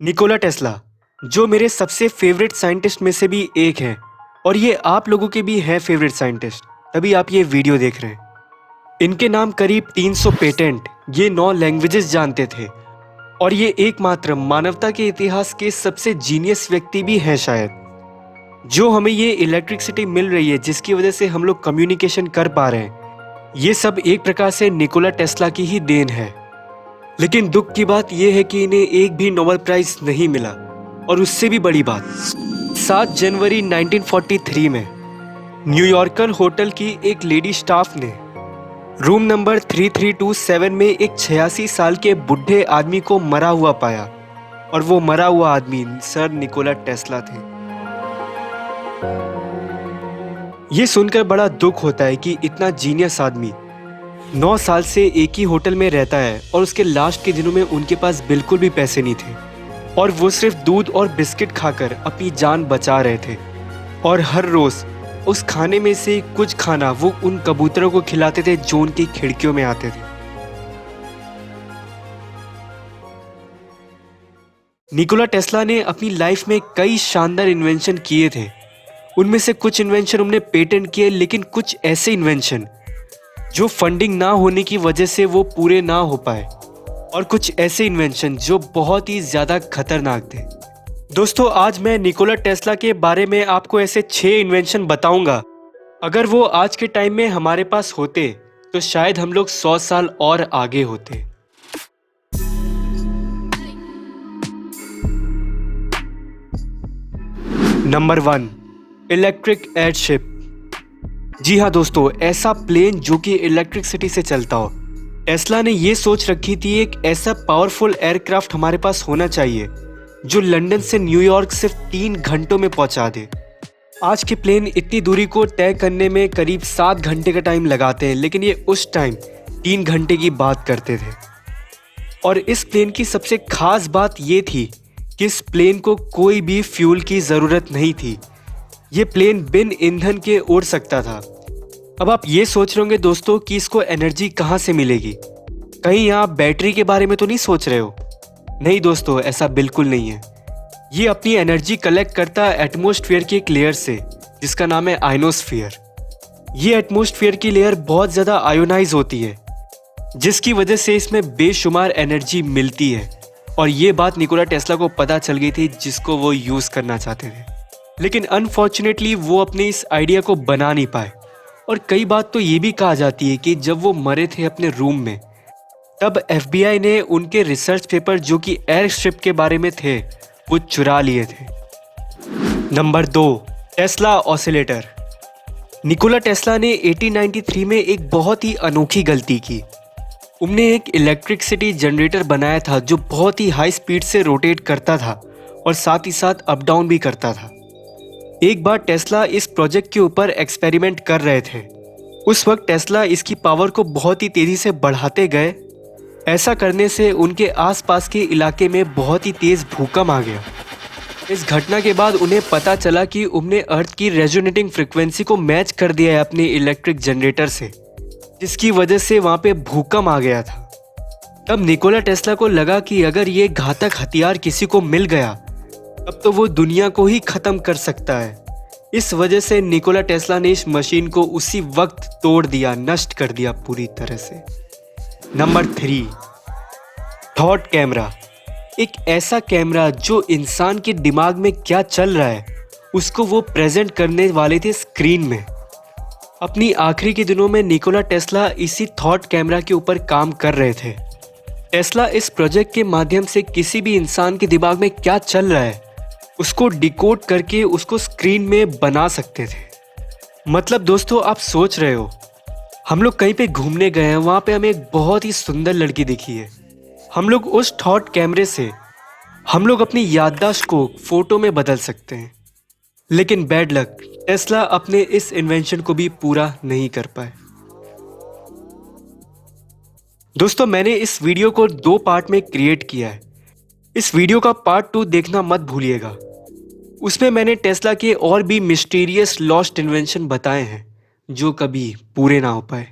Nikola Tesla, जो मेरे सबसे फेवरेट साइंटिस्ट में से भी एक हैं और ये आप लोगों के भी हैं फेवरेट साइंटिस्ट, तभी आप ये वीडियो देख रहे हैं। इनके नाम करीब 300 पेटेंट, ये 9 लैंग्वेजेस जानते थे और ये एकमात्र मानवता के इतिहास के सबसे जीनियस व्यक्ति भी हैं शायद। जो हमें ये इलेक्ट्रिसिटी मिल रही है जिसकी वजह से हम लोग कम्युनिकेशन कर पा रहे हैं, ये सब एक प्रकार से निकोला टेस्ला की ही देन है। लेकिन दुख की बात यह है कि इन्हें एक भी नोबेल प्राइज नहीं मिला और उससे भी बड़ी बात, 7 जनवरी 1943 में न्यूयॉर्कर होटल की एक लेडी स्टाफ ने रूम नंबर 3327 में एक 86 साल के बुढ़े आदमी को मरा हुआ पाया और वो मरा हुआ आदमी सर निकोला टेस्ला थे। ये सुनकर बड़ा दुख होता है कि इतना जीनियस आदमी 9 साल से एक ही होटल में रहता है और उसके लास्ट के दिनों में उनके पास बिल्कुल भी पैसे नहीं थे और वो सिर्फ दूध और बिस्किट खाकर अपनी जान बचा रहे थे। और हर रोज उस खाने में से कुछ खाना वो उन कबूतरों को खिलाते थे जो उनकी खिड़कियों में आते थे। निकोला टेस्ला ने अपनी लाइफ में कई शानदार इन्वेंशन किए थे। उनमें से कुछ इन्वेंशन उन्होंने पेटेंट किए, लेकिन कुछ ऐसे इन्वेंशन जो फंडिंग ना होने की वजह से वो पूरे ना हो पाए और कुछ ऐसे इन्वेंशन जो बहुत ही ज़्यादा खतरनाक थे। दोस्तों, आज मैं निकोला टेस्ला के बारे में आपको ऐसे 6 इन्वेंशन बताऊंगा। अगर वो आज के टाइम में हमारे पास होते तो शायद हम लोग 100 साल और आगे होते। Number 1, electric airship. जी हाँ दोस्तों, ऐसा प्लेन जो कि इलेक्ट्रिसिटी से चलता हो। टेस्ला ने ये सोच रखी थी एक ऐसा पावरफुल एयरक्राफ्ट हमारे पास होना चाहिए जो लंदन से न्यूयॉर्क सिर्फ 3 घंटों में पहुंचा दे। आज के प्लेन इतनी दूरी को तय करने में करीब 7 घंटे का टाइम लगाते हैं, लेकिन ये उस टाइम 3 घंटे की बात करते थे। और इस प्लेन की सबसे खास बात ये थी कि इस प्लेन को कोई भी फ्यूल की ज़रूरत नहीं थी। ये प्लेन बिन ईंधन के उड़ सकता था। अब आप ये सोच रहे होंगे दोस्तों कि इसको एनर्जी कहाँ से मिलेगी। कहीं आप बैटरी के बारे में तो नहीं सोच रहे हो? नहीं दोस्तों, ऐसा बिल्कुल नहीं है। ये अपनी एनर्जी कलेक्ट करता है एटमॉस्फेयर की एक लेयर से जिसका नाम है आयनोस्फीयर। ये एटमॉस्फेयर की लेयर बहुत ज़्यादा आयोनाइज होती है जिसकी वजह से इसमें बेशुमार एनर्जी मिलती है। और ये बात निकोला टेस्ला को पता चल गई थी जिसको वो यूज़ करना चाहते थे, लेकिन अनफॉर्चुनेटली वो अपने इस आइडिया को बना नहीं पाए। और कई बात तो ये भी कहा जाती है कि जब वो मरे थे अपने रूम में, तब FBI ने उनके रिसर्च पेपर जो कि एयरशिप के बारे में थे वो चुरा लिए थे। Number 2, Tesla oscillator. Nikola Tesla ने 1893 में एक बहुत ही अनोखी गलती की। उन्होंने एक इलेक्ट्रिसिटी जनरेटर बनाया था जो बहुत ही हाई स्पीड से रोटेट करता था और साथ ही साथ अप डाउन भी करता था। एक बार टेस्ला इस प्रोजेक्ट के ऊपर एक्सपेरिमेंट कर रहे थे। उस वक्त टेस्ला इसकी पावर को बहुत ही तेज़ी से बढ़ाते गए। ऐसा करने से उनके आसपास के इलाके में बहुत ही तेज़ भूकंप आ गया। इस घटना के बाद उन्हें पता चला कि उन्होंने अर्थ की रेजोनेटिंग फ्रिक्वेंसी को मैच कर दिया है अपने इलेक्ट्रिक जनरेटर से, जिसकी वजह से वहाँ पे भूकंप आ गया था। तब निकोला टेस्ला को लगा कि अगर ये घातक हथियार किसी को मिल गया तब तो वो दुनिया को ही ख़त्म कर सकता है। इस वजह से निकोला टेस्ला ने इस मशीन को उसी वक्त तोड़ दिया, नष्ट कर दिया पूरी तरह से। Number 3, thought camera. एक ऐसा कैमरा जो इंसान के दिमाग में क्या चल रहा है उसको वो प्रेजेंट करने वाले थे स्क्रीन में। अपनी आखिरी के दिनों में निकोला टेस्ला इसी थॉट कैमरा के ऊपर काम कर रहे थे। टेस्ला इस प्रोजेक्ट के माध्यम से किसी भी इंसान के दिमाग में क्या चल रहा है उसको डिकोड करके उसको स्क्रीन में बना सकते थे। मतलब दोस्तों, आप सोच रहे हो, हम लोग कहीं पे घूमने गए हैं, वहाँ पे हमें एक बहुत ही सुंदर लड़की दिखी है। हम लोग उस थॉट कैमरे से हम लोग अपनी याददाश्त को फोटो में बदल सकते हैं। लेकिन बैड लक, टेस्ला अपने इस इन्वेंशन को भी पूरा नहीं कर पाए। दोस्तों, मैंने इस वीडियो को 2 पार्ट में क्रिएट किया है। इस वीडियो का पार्ट 2 देखना मत भूलिएगा। उसमें मैंने टेस्ला के और भी मिस्टीरियस लॉस्ट इन्वेंशन बताए हैं जो कभी पूरे ना हो पाए।